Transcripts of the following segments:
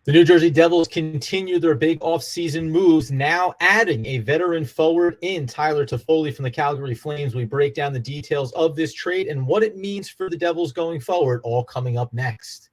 The New Jersey Devils continue their big offseason moves, now adding a veteran forward in Tyler Toffoli from the Calgary Flames. We break down the details of this trade and what it means for the Devils going forward, all coming up next.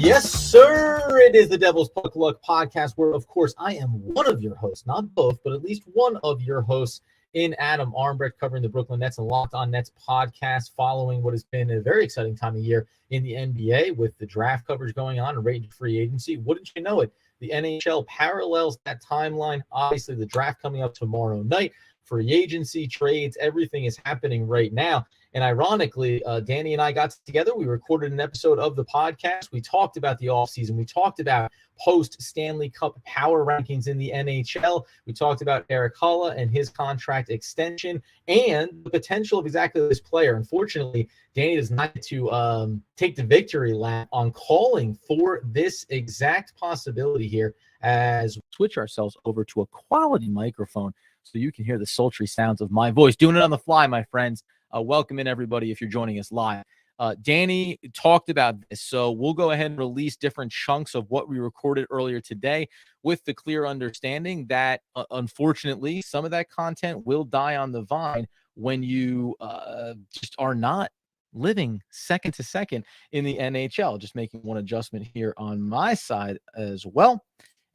Yes, sir. It is the Devil's Puck Luck podcast where, of course, I am one of your hosts, not both, but at least one of your hosts in Adam Armbrecht, covering the Brooklyn Nets and Locked On Nets podcast, following what has been a very exciting time of year in the NBA with the draft coverage going on and rated free agency. Wouldn't you know it? The NHL parallels that timeline. Obviously, the draft coming up tomorrow night, free agency, trades, everything is happening right now. And ironically, Danny and I got together. We recorded an episode of the podcast. We talked about the offseason. We talked about post-Stanley Cup power rankings in the NHL. We talked about Eric Hulla and his contract extension and the potential of exactly this player. Unfortunately, Danny does not get to take the victory lap on calling for this exact possibility here as we switch ourselves over to a quality microphone so you can hear the sultry sounds of my voice. Doing it on the fly, my friends. Welcome in, everybody, if you're joining us live. Danny talked about this, so we'll go ahead and release different chunks of what we recorded earlier today with the clear understanding that, unfortunately, some of that content will die on the vine when you just are not living second to second in the NHL. Just making one adjustment here on my side as well.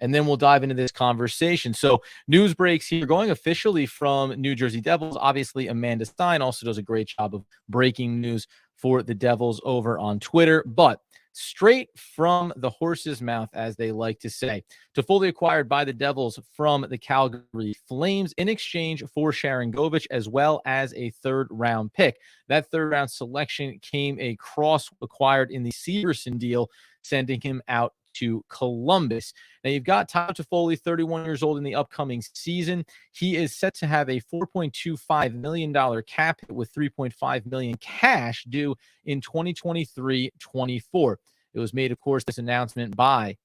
And then we'll dive into this conversation. So news breaks here going officially from New Jersey Devils. Obviously, Amanda Stein also does a great job of breaking news for the Devils over on Twitter. But straight from the horse's mouth, as they like to say, Toffoli acquired by the Devils from the Calgary Flames in exchange for Sharangovich as well as a third-round pick. That third-round selection came acquired in the Severson deal, sending him out to Columbus. Now you've got Tyler Toffoli, 31 years old in the upcoming season. He is set to have a $4.25 million cap hit with $3.5 million cash due in 2023-24. It was made, of course, this announcement by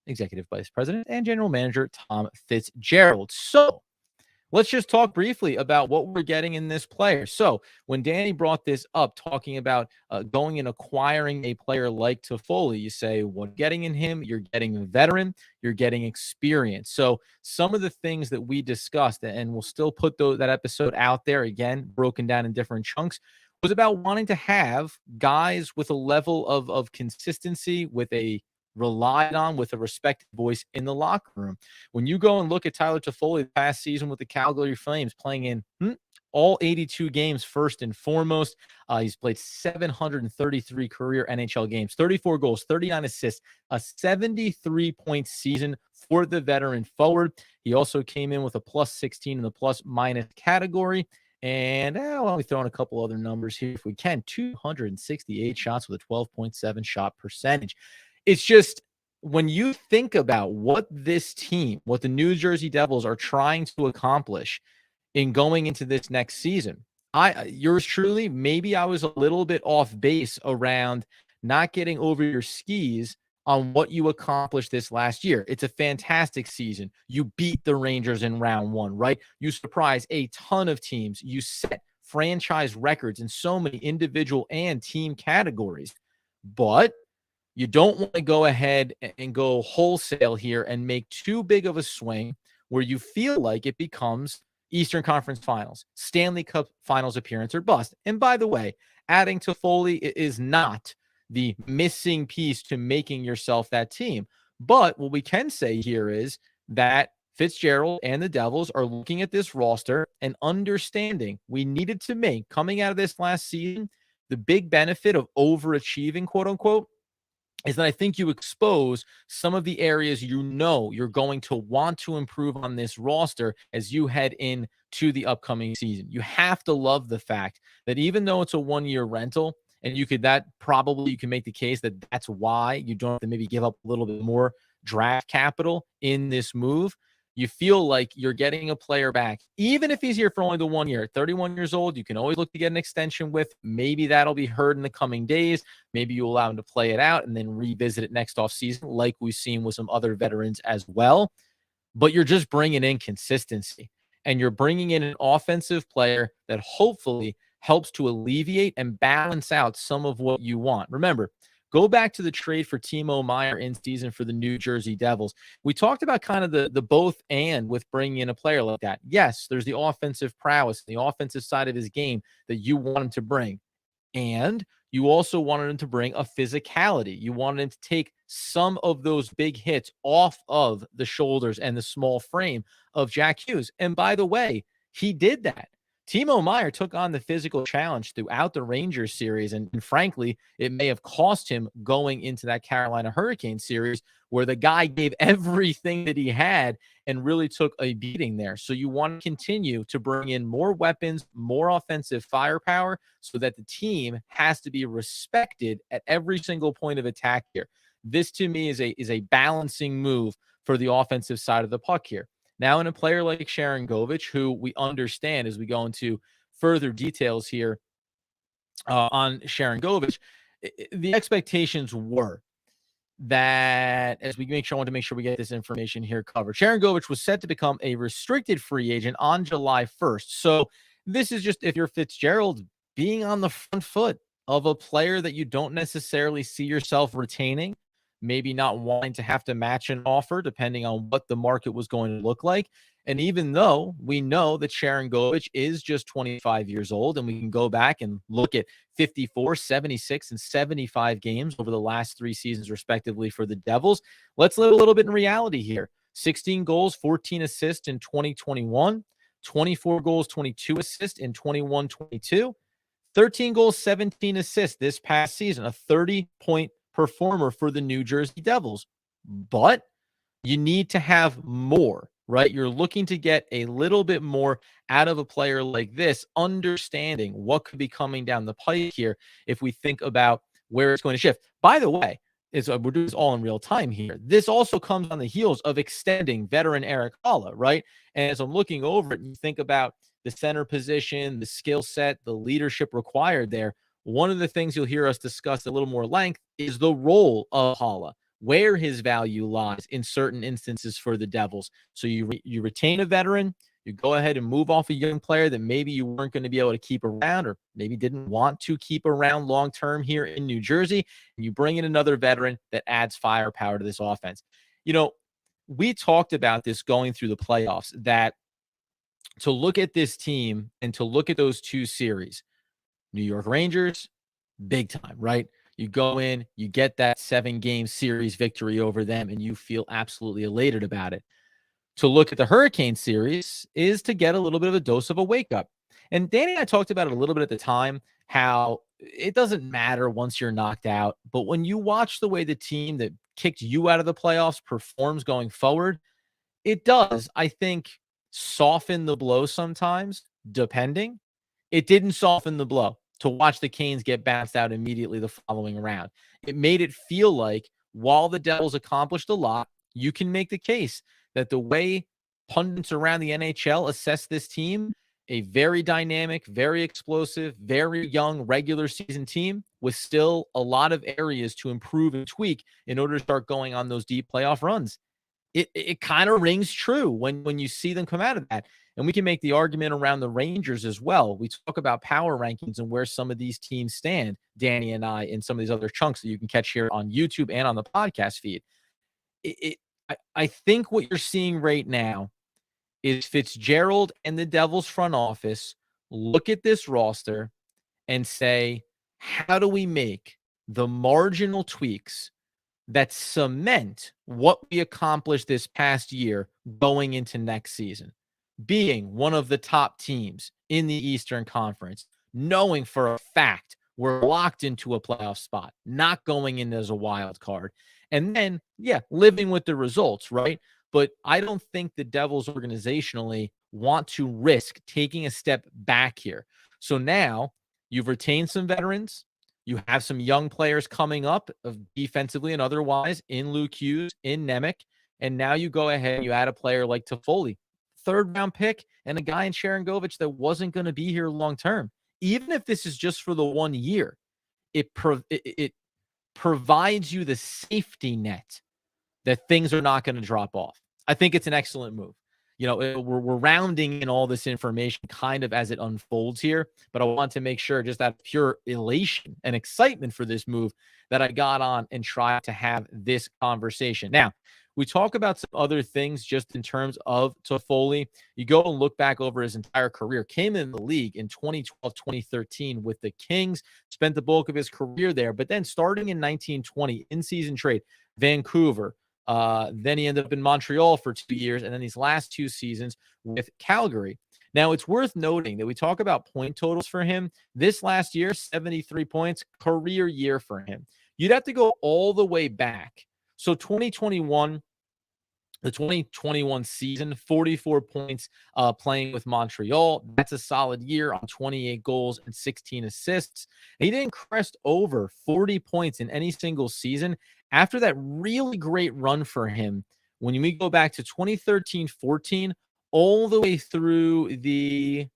Executive Vice President and General Manager Tom Fitzgerald. So let's just talk briefly about what we're getting in this player. So when Danny brought this up, talking about going and acquiring a player like Toffoli, you say, what getting in him? You're getting a veteran, you're getting experience. So some of the things that we discussed, and we'll still put that episode out there, again, broken down in different chunks, was about wanting to have guys with a level of consistency, with a relied on, with a respected voice in the locker room. When you go and look at Tyler Toffoli the past season with the Calgary Flames, playing in all 82 games first and foremost, he's played 733 career NHL games, 34 goals, 39 assists, a 73-point season for the veteran forward. He also came in with a plus 16 in the plus-minus category. And why don't we throw in a couple other numbers here if we can. 268 shots with a 12.7 shot percentage. It's just, when you think about what this team, what the New Jersey Devils are trying to accomplish in going into this next season, yours truly, maybe I was a little bit off base around not getting over your skis on what you accomplished this last year. It's a fantastic season. You beat the Rangers in round one, right? You surprised a ton of teams. You set franchise records in so many individual and team categories. But you don't want to go ahead and go wholesale here and make too big of a swing where you feel like it becomes Eastern Conference Finals, Stanley Cup Finals appearance or bust. And by the way, adding Toffoli is not the missing piece to making yourself that team. But what we can say here is that Fitzgerald and the Devils are looking at this roster and understanding we needed to make, coming out of this last season, the big benefit of overachieving, quote unquote, is that I think you expose some of the areas you know you're going to want to improve on this roster as you head into the upcoming season. You have to love the fact that even though it's a one-year rental, and you can make the case that that's why you don't have to maybe give up a little bit more draft capital in this move, you feel like you're getting a player back, even if he's here for only the 1 year. 31 years old, you can always look to get an extension with. Maybe that'll be heard in the coming days. Maybe you allow him to play it out and then revisit it next offseason, like we've seen with some other veterans as well. But you're just bringing in consistency, and you're bringing in an offensive player that hopefully helps to alleviate and balance out some of what you want. Remember, go back to the trade for Timo Meier in season for the New Jersey Devils. We talked about kind of the both and with bringing in a player like that. Yes, there's the offensive prowess, the offensive side of his game that you want him to bring. And you also wanted him to bring a physicality. You wanted him to take some of those big hits off of the shoulders and the small frame of Jack Hughes. And by the way, he did that. Timo Meier took on the physical challenge throughout the Rangers series. And frankly, it may have cost him going into that Carolina Hurricane series where the guy gave everything that he had and really took a beating there. So you want to continue to bring in more weapons, more offensive firepower so that the team has to be respected at every single point of attack here. This to me is a balancing move for the offensive side of the puck here. Now, in a player like Sharangovich, who we understand as we go into further details here on Sharangovich, the expectations were that, as we want to make sure we get this information here covered, Sharangovich was set to become a restricted free agent on July 1st. So this is just, if you're Fitzgerald, being on the front foot of a player that you don't necessarily see yourself retaining, maybe not wanting to have to match an offer depending on what the market was going to look like. And even though we know that Sharangovich is just 25 years old, and we can go back and look at 54, 76, and 75 games over the last 3 seasons, respectively, for the Devils, let's live a little bit in reality here. 16 goals, 14 assists in 2021, 24 goals, 22 assists in 21-22, 13 goals, 17 assists this past season, a 30-point performer for the New Jersey Devils. But you need to have more, right? You're looking to get a little bit more out of a player like this, understanding what could be coming down the pike here if we think about where it's going to shift. By the way, we're doing this all in real time here. This also comes on the heels of extending veteran Erik Haula, right? And as I'm looking over it and you think about the center position, the skill set, the leadership required there, one of the things you'll hear us discuss a little more length is the role of Haula, where his value lies in certain instances for the Devils. So you retain a veteran, you go ahead and move off a young player that maybe you weren't going to be able to keep around or maybe didn't want to keep around long-term here in New Jersey, and you bring in another veteran that adds firepower to this offense. You know, we talked about this going through the playoffs, that to look at this team and to look at those 2 series, New York Rangers, big time, right? You go in, you get that 7-game series victory over them, and you feel absolutely elated about it. To look at the Hurricane series is to get a little bit of a dose of a wake-up. And Danny and I talked about it a little bit at the time, how it doesn't matter once you're knocked out, but when you watch the way the team that kicked you out of the playoffs performs going forward, it does, I think, soften the blow sometimes, depending. It didn't soften the blow to watch the Canes get bounced out immediately the following round. It made it feel like while the Devils accomplished a lot, you can make the case that the way pundits around the NHL assess this team, a very dynamic, very explosive, very young regular season team with still a lot of areas to improve and tweak in order to start going on those deep playoff runs. It kind of rings true when you see them come out of that. And we can make the argument around the Rangers as well. We talk about power rankings and where some of these teams stand, Danny and I, in some of these other chunks that you can catch here on YouTube and on the podcast feed. I think what you're seeing right now is Fitzgerald and the Devils front office look at this roster and say, how do we make the marginal tweaks that cement what we accomplished this past year going into next season? Being one of the top teams in the Eastern Conference, knowing for a fact we're locked into a playoff spot, not going in as a wild card, and then, living with the results, right? But I don't think the Devils organizationally want to risk taking a step back here. So now you've retained some veterans. You have some young players coming up defensively and otherwise in Luke Hughes, in Nemec, and now you go ahead and you add a player like Toffoli, third-round pick, and a guy in Sharangovich that wasn't going to be here long-term. Even if this is just for the 1 year, it provides you the safety net that things are not going to drop off. I think it's an excellent move. We're rounding in all this information kind of as it unfolds here, but I want to make sure, just that pure elation and excitement for this move, that I got on and tried to have this conversation. Now, we talk about some other things just in terms of Toffoli. You go and look back over his entire career, came in the league in 2012, 2013 with the Kings, spent the bulk of his career there, but then starting in 1920, in-season trade, Vancouver. Then he ended up in Montreal for 2 years, and then these last 2 seasons with Calgary. Now, it's worth noting that we talk about point totals for him. This last year, 73 points, career year for him. You'd have to go all the way back. So 2021, the 2021 season, 44 points playing with Montreal. That's a solid year on 28 goals and 16 assists. He didn't crest over 40 points in any single season after that really great run for him when we go back to 2013-14 all the way through the,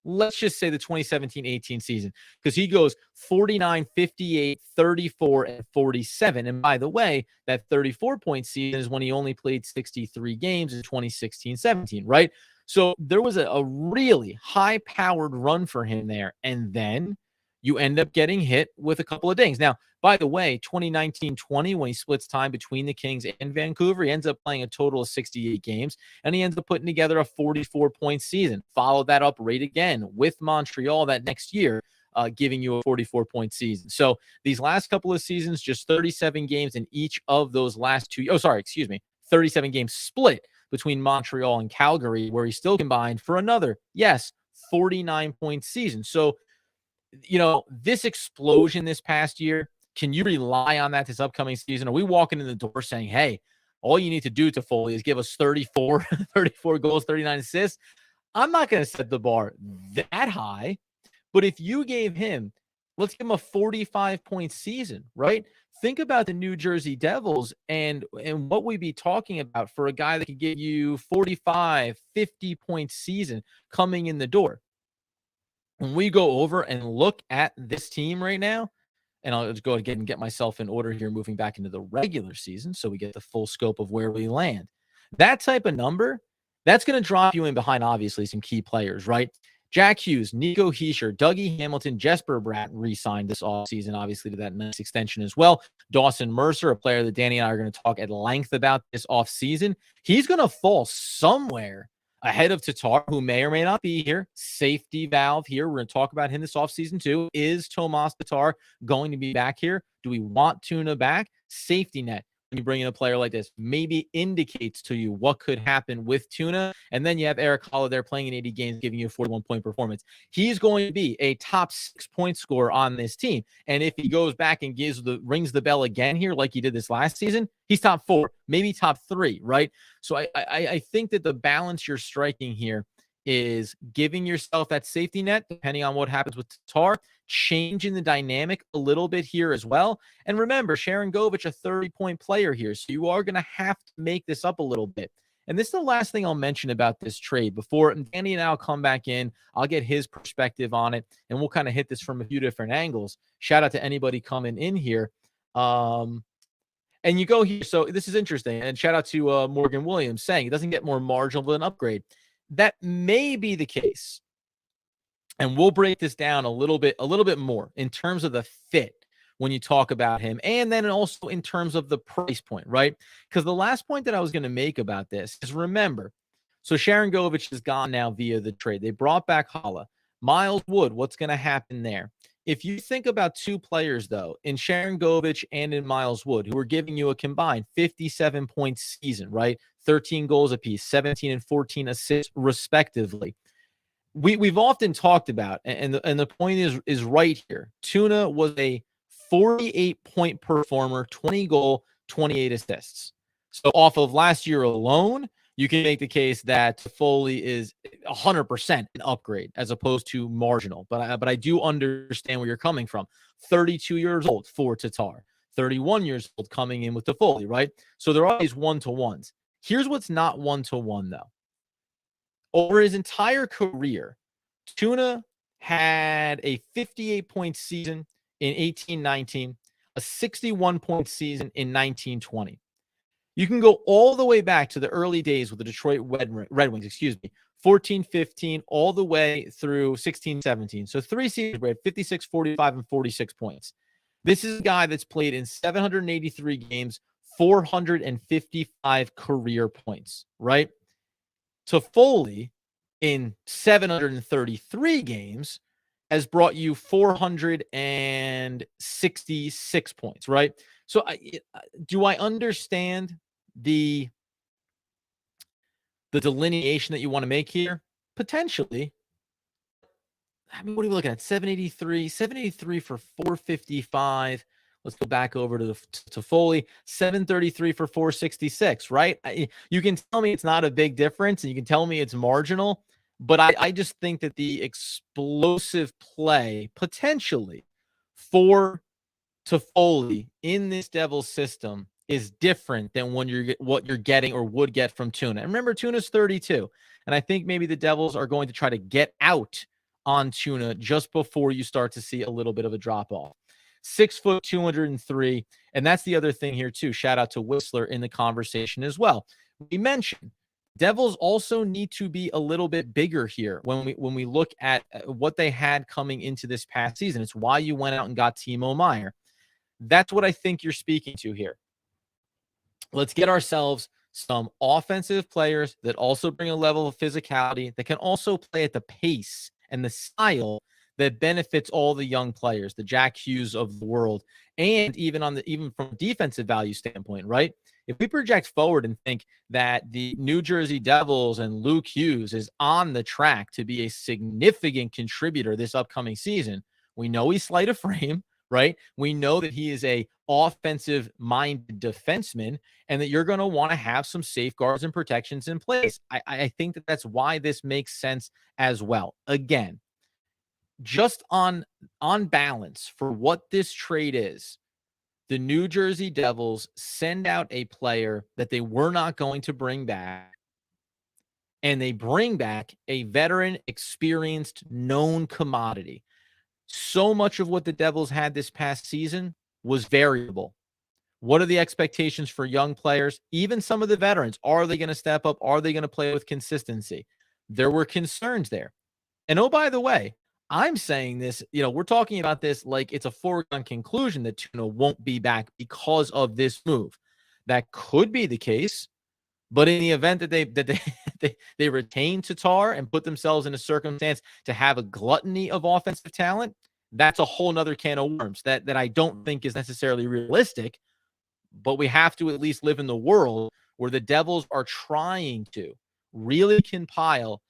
let's just say, the 2017-18 season, because he goes 49, 58, 34, and 47. And by the way, that 34-point season is when he only played 63 games in 2016-17, right? So there was a really high-powered run for him there. And then you end up getting hit with a couple of dings. Now, by the way, 2019-20, when he splits time between the Kings and Vancouver, he ends up playing a total of 68 games, and he ends up putting together a 44-point season. Followed that up right again with Montreal that next year, giving you a 44-point season. So these last couple of seasons, just 37 games in each of those last 37 games split between Montreal and Calgary, where he still combined for another, 49-point season. So, this explosion this past year, can you rely on that this upcoming season? Are we walking in the door saying, hey, all you need to do, Toffoli, is give us 34 goals, 39 assists? I'm not going to set the bar that high, but if you gave him, let's give him a 45-point season, right? Think about the New Jersey Devils and what we'd be talking about for a guy that could give you 45, 50-point season coming in the door. When we go over and look at this team right now, and I'll just go ahead and get myself in order here, moving back into the regular season so we get the full scope of where we land. That type of number, that's going to drop you in behind, obviously, some key players, right? Jack Hughes, Nico Hischier, Dougie Hamilton, Jesper Bratt re-signed this offseason, obviously, to that nice extension as well. Dawson Mercer, a player that Danny and I are going to talk at length about this offseason. He's going to fall somewhere ahead of Tatar, who may or may not be here. Safety valve here. We're going to talk about him this offseason too. Is Tomas Tatar going to be back here? Do we want Tuna back? Safety net. When you bring in a player like this, maybe indicates to you what could happen with Tuna. And then you have Eric Holla there playing in 80 games, giving you a 41-point performance. He's going to be a top 6-point scorer on this team. And if he goes back and rings the bell again here, like he did this last season, he's top 4, maybe top 3, right? So I think that the balance you're striking here is giving yourself that safety net, depending on what happens with Tatar, changing the dynamic a little bit here as well. And remember, Sharangovich, a 30-point player here, so you are going to have to make this up a little bit. And this is the last thing I'll mention about this trade before Danny and I'll come back in. I'll get his perspective on it, and we'll kind of hit this from a few different angles. Shout out to anybody coming in here. And you go here. So this is interesting. And shout out to Morgan Williams saying it doesn't get more marginal than an upgrade. That may be the case. And we'll break this down a little bit more in terms of the fit when you talk about him, and then also in terms of the price point, right? Because the last point that I was going to make about this is, remember, so Sharangovich is gone now via the trade. They brought back Holla. Miles Wood, what's going to happen there? If you think about two players, though, in Sharangovich and in Miles Wood, who are giving you a combined 57-point season, right? 13 goals apiece, 17 and 14 assists, respectively. We've often talked about, and the point is right here. Tuna was a 48-point performer, 20 goal, 28 assists. So off of last year alone, you can make the case that Toffoli is 100% an upgrade as opposed to marginal. But I do understand where you're coming from. 32 years old for Tatar, 31 years old coming in with Toffoli, right? So there are these one-to-ones. Here's what's not one-to-one, though. Over his entire career, Tuna had a 58-point season in 18-19, a 61-point season in 19-20. You can go all the way back to the early days with the Detroit Red Wings, 14-15, all the way through 16-17. So 3 seasons where he had 56, 45, and 46 points. This is a guy that's played in 783 games, 455 career points, right? Toffoli in 733 games has brought you 466 points, right? So do I understand the delineation that you want to make here? Potentially. I mean, what are we looking at? 783 for 455. Let's go back over to Toffoli, 733 for 466, right? You can tell me it's not a big difference, and you can tell me it's marginal, but I just think that the explosive play potentially for Toffoli in this Devils system is different than what you're getting or would get from Tuna. And remember, Tuna's 32, and I think maybe the Devils are going to try to get out on Tuna just before you start to see a little bit of a drop off. 6 foot, 203. And that's the other thing here too. Shout out to Whistler in the conversation as well. We mentioned Devils also need to be a little bit bigger here when we look at what they had coming into this past season. It's why you went out and got Timo Meier. That's what I think you're speaking to here. Let's get ourselves some offensive players that also bring a level of physicality, that can also play at the pace and the style that benefits all the young players, the Jack Hughes of the world, and even from a defensive value standpoint, right? If we project forward and think that the New Jersey Devils and Luke Hughes is on the track to be a significant contributor this upcoming season, we know he's slight of frame, right? We know that he is a offensive-minded defenseman and that you're going to want to have some safeguards and protections in place. I think that that's why this makes sense as well. Again, just on balance for what this trade is, the New Jersey Devils send out a player that they were not going to bring back, and they bring back a veteran, experienced, known commodity. So much of what the Devils had this past season was variable. What are the expectations for young players? Even some of the veterans, are they going to step up? Are they going to play with consistency? There were concerns there. And oh, by the way, I'm saying this, we're talking about this like it's a foregone conclusion that Tuna won't be back because of this move. That could be the case, but in the event that they retain Tatar and put themselves in a circumstance to have a gluttony of offensive talent, that's a whole nother can of worms that I don't think is necessarily realistic. But we have to at least live in the world where the Devils are trying to really compile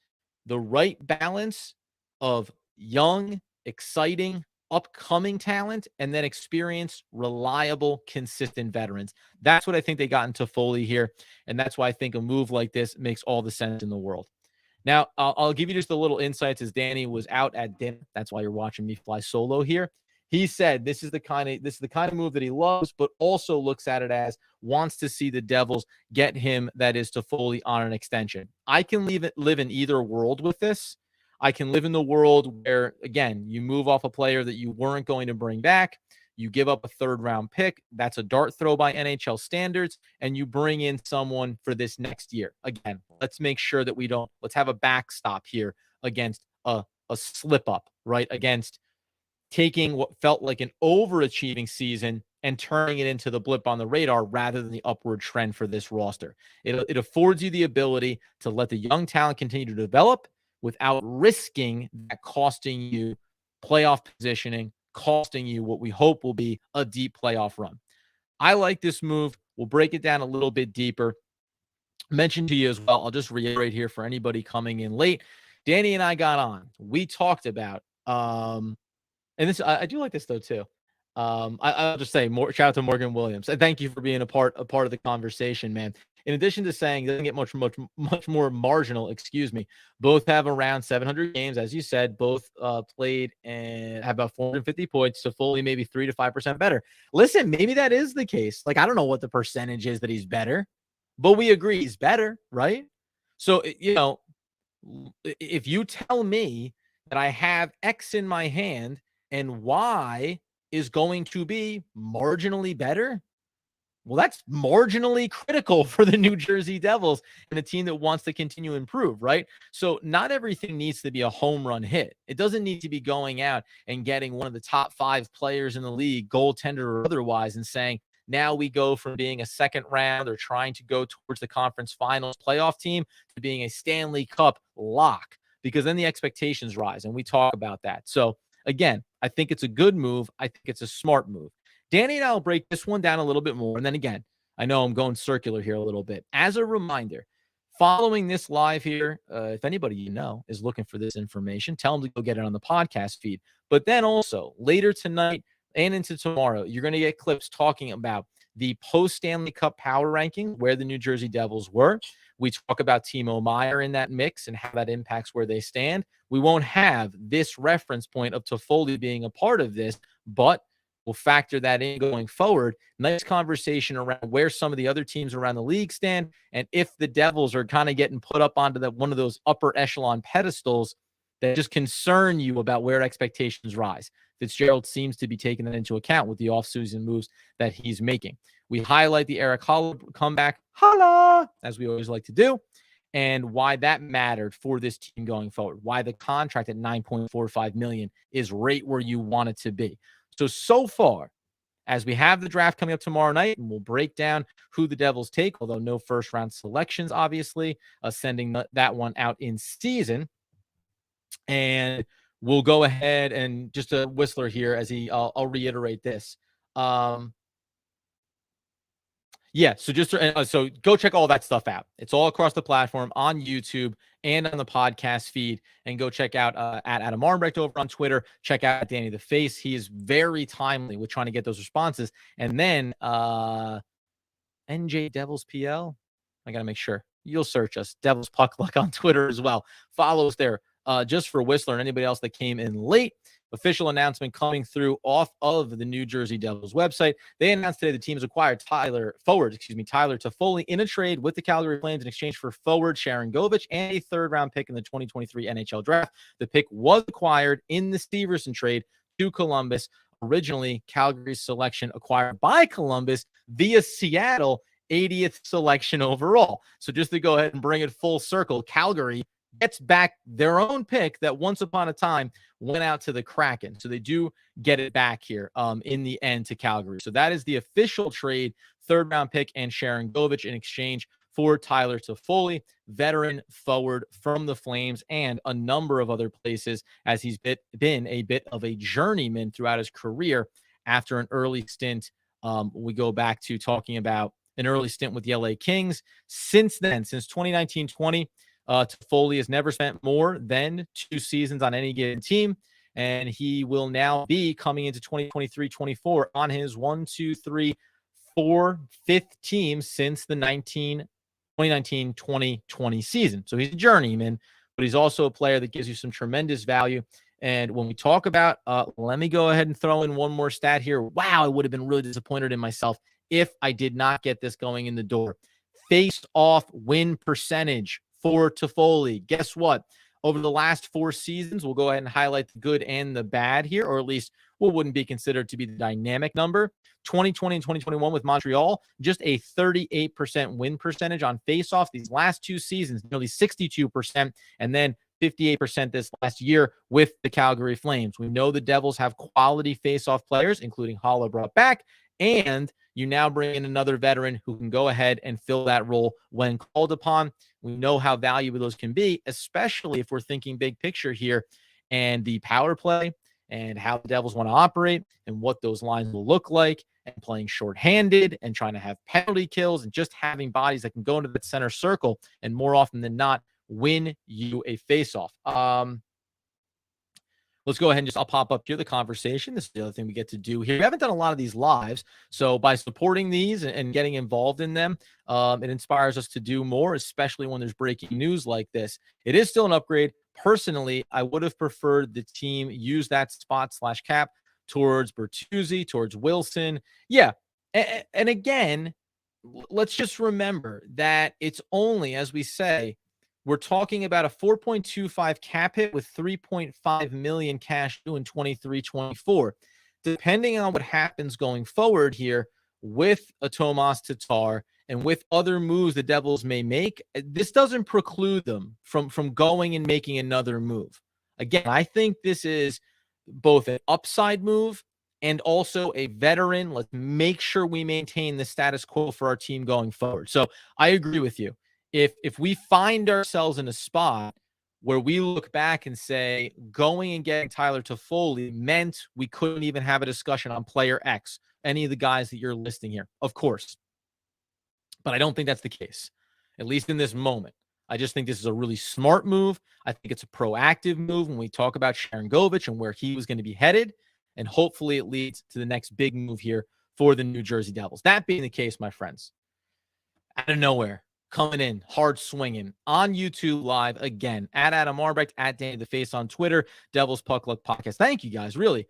the right balance of young, exciting, upcoming talent, and then experienced, reliable, consistent veterans. That's what I think they got into Toffoli here, and that's why I think a move like this makes all the sense in the world. Now, I'll give you just a little insights as Danny was out at dinner. That's why you're watching me fly solo here. He said this is the kind of move that he loves, but also looks at it as wants to see the Devils get him, that is Toffoli, on an extension. I can live in either world with this. I can live in the world where, again, you move off a player that you weren't going to bring back. You give up a third-round pick. That's a dart throw by NHL standards, and you bring in someone for this next year. Again, let's make sure that let's have a backstop here against a slip-up, right? Against taking what felt like an overachieving season and turning it into the blip on the radar rather than the upward trend for this roster. It affords you the ability to let the young talent continue to develop without risking that costing you playoff positioning, costing you what we hope will be a deep playoff run. I like this move. We'll break it down a little bit deeper. Mentioned to you as well, I'll just reiterate here for anybody coming in late. Danny and I got on. We talked about, and this I do like this though too. I'll just say shout out to Morgan Williams. And thank you for being a part of the conversation, man. In addition to saying it doesn't get much more marginal, both have around 700 games, as you said, both played and have about 450 points, Toffoli maybe 3 to 5% better. Listen, maybe that is the case. Like, I don't know what the percentage is that he's better, but we agree he's better, right? So, if you tell me that I have X in my hand and Y is going to be marginally better, well, that's marginally critical for the New Jersey Devils and a team that wants to continue to improve, right? So not everything needs to be a home run hit. It doesn't need to be going out and getting one of the top 5 players in the league, goaltender or otherwise, and saying, now we go from being a second round or trying to go towards the conference finals playoff team to being a Stanley Cup lock, because then the expectations rise, and we talk about that. So again, I think it's a good move. I think it's a smart move. Danny and I will break this one down a little bit more. And then again, I know I'm going circular here a little bit. As a reminder, following this live here, if anybody you know is looking for this information, tell them to go get it on the podcast feed. But then also later tonight and into tomorrow, you're going to get clips talking about the post-Stanley Cup power ranking, where the New Jersey Devils were. We talk about Timo Meier in that mix and how that impacts where they stand. We won't have this reference point of Toffoli being a part of this, but we'll factor that in going forward. Nice conversation around where some of the other teams around the league stand, and if the Devils are kind of getting put up onto one of those upper echelon pedestals that just concern you about where expectations rise. Fitzgerald seems to be taking that into account with the offseason moves that he's making. We highlight the Eric Holla comeback, holla, as we always like to do, and why that mattered for this team going forward, why the contract at $9.45 million is right where you want it to be. So far, as we have the draft coming up tomorrow night, and we'll break down who the Devils take, although no first-round selections, obviously, sending that one out in season. And we'll go ahead and just a Whistler here as I'll reiterate this. Yeah, so go check all that stuff out. It's all across the platform on YouTube and on the podcast feed. And go check out at Adam Armbrecht over on Twitter. Check out Danny the Face. He is very timely with trying to get those responses. And then NJ Devils PL. I got to make sure. You'll search us. Devils Puck Luck on Twitter as well. Follow us there. Just for Whistler and anybody else that came in late. Official announcement coming through off of the New Jersey Devils website. They announced today the team has acquired Tyler Toffoli in a trade with the Calgary Flames in exchange for forward Sharangovich and a third-round pick in the 2023 NHL draft. The pick was acquired in the Steverson trade to Columbus. Originally, Calgary's selection acquired by Columbus via Seattle, 80th selection overall. So just to go ahead and bring it full circle, Calgary gets back their own pick that once upon a time went out to the Kraken. So they do get it back here in the end to Calgary. So that is the official trade, third-round pick and Sharangovich in exchange for Tyler Toffoli, veteran forward from the Flames and a number of other places, as he's been a bit of a journeyman throughout his career after an early stint. We go back to talking about an early stint with the LA Kings. Since then, since 2019-20, Toffoli has never spent more than 2 seasons on any given team, and he will now be coming into 2023-24 on his 5th team since the 2019-2020 season. So he's a journeyman, but he's also a player that gives you some tremendous value. And when we talk about, let me go ahead and throw in one more stat here. Wow, I would have been really disappointed in myself if I did not get this going in the door. Face-off win percentage for Toffoli. Guess what? Over the last 4 seasons, we'll go ahead and highlight the good and the bad here, or at least what wouldn't be considered to be the dynamic number. 2020 and 2021 with Montreal, just a 38% win percentage on faceoff. These last 2 seasons, nearly 62%, and then 58% this last year with the Calgary Flames. We know the Devils have quality faceoff players, including Holla brought back, and you now bring in another veteran who can go ahead and fill that role when called upon. We know how valuable those can be, especially if we're thinking big picture here and the power play and how the Devils want to operate and what those lines will look like, and playing shorthanded and trying to have penalty kills and just having bodies that can go into that center circle and more often than not win you a faceoff. let's go ahead and I'll pop up here the conversation. This is the other thing we get to do here. We haven't done a lot of these lives. So by supporting these and getting involved in them, it inspires us to do more, especially when there's breaking news like this. It is still an upgrade. Personally, I would have preferred the team use that spot/cap towards Bertuzzi, towards Wilson. Yeah. And again, let's just remember that it's only, as we say, we're talking about a 4.25 cap hit with 3.5 million cash due in 23-24. Depending on what happens going forward here with a Tomas Tatar and with other moves the Devils may make, this doesn't preclude them from going and making another move. Again, I think this is both an upside move and also a veteran. Let's make sure we maintain the status quo for our team going forward. So I agree with you. If we find ourselves in a spot where we look back and say going and getting Tyler Toffoli meant we couldn't even have a discussion on player X, any of the guys that you're listing here, of course. But I don't think that's the case, at least in this moment. I just think this is a really smart move. I think it's a proactive move when we talk about Sharangovich and where he was going to be headed. And hopefully it leads to the next big move here for the New Jersey Devils. That being the case, my friends, out of nowhere, coming in, hard swinging on YouTube live again, at Adam Arbrecht, at Danny the Face on Twitter, Devil's Puck Luck Podcast. Thank you guys, really.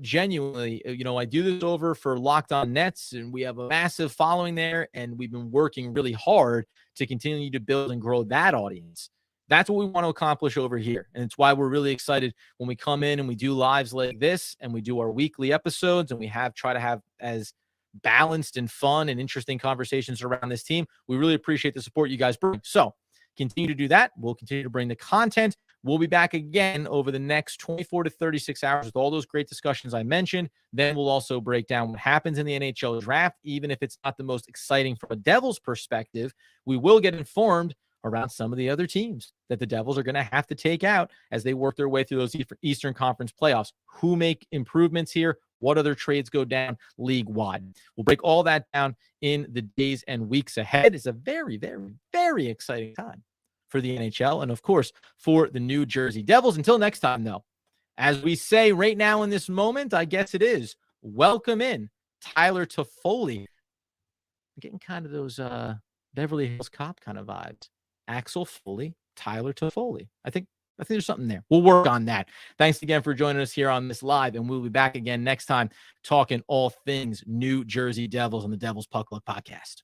Genuinely, I do this over for Locked On Nets, and we have a massive following there, and we've been working really hard to continue to build and grow that audience. That's what we want to accomplish over here, and it's why we're really excited when we come in and we do lives like this, and we do our weekly episodes, and we try to have as balanced and fun and interesting conversations around this team. We really appreciate the support you guys bring. So continue to do that. We'll continue to bring the content. We'll be back again over the next 24 to 36 hours with all those great discussions I mentioned. Then we'll also break down what happens in the NHL draft. Even if it's not the most exciting from a Devils perspective, we will get informed around some of the other teams that the Devils are going to have to take out as they work their way through those Eastern Conference playoffs. Who make improvements here? What other trades go down league-wide? We'll break all that down in the days and weeks ahead. It's a very, very, very exciting time for the NHL and, of course, for the New Jersey Devils. Until next time, though, as we say right now in this moment, I guess it is, welcome in Tyler Toffoli. I'm getting kind of those Beverly Hills Cop kind of vibes. Axel Foley, Tyler Toffoli. I think there's something there. We'll work on that. Thanks again for joining us here on this live, and we'll be back again next time talking all things New Jersey Devils on the Devil's Puck Luck Podcast.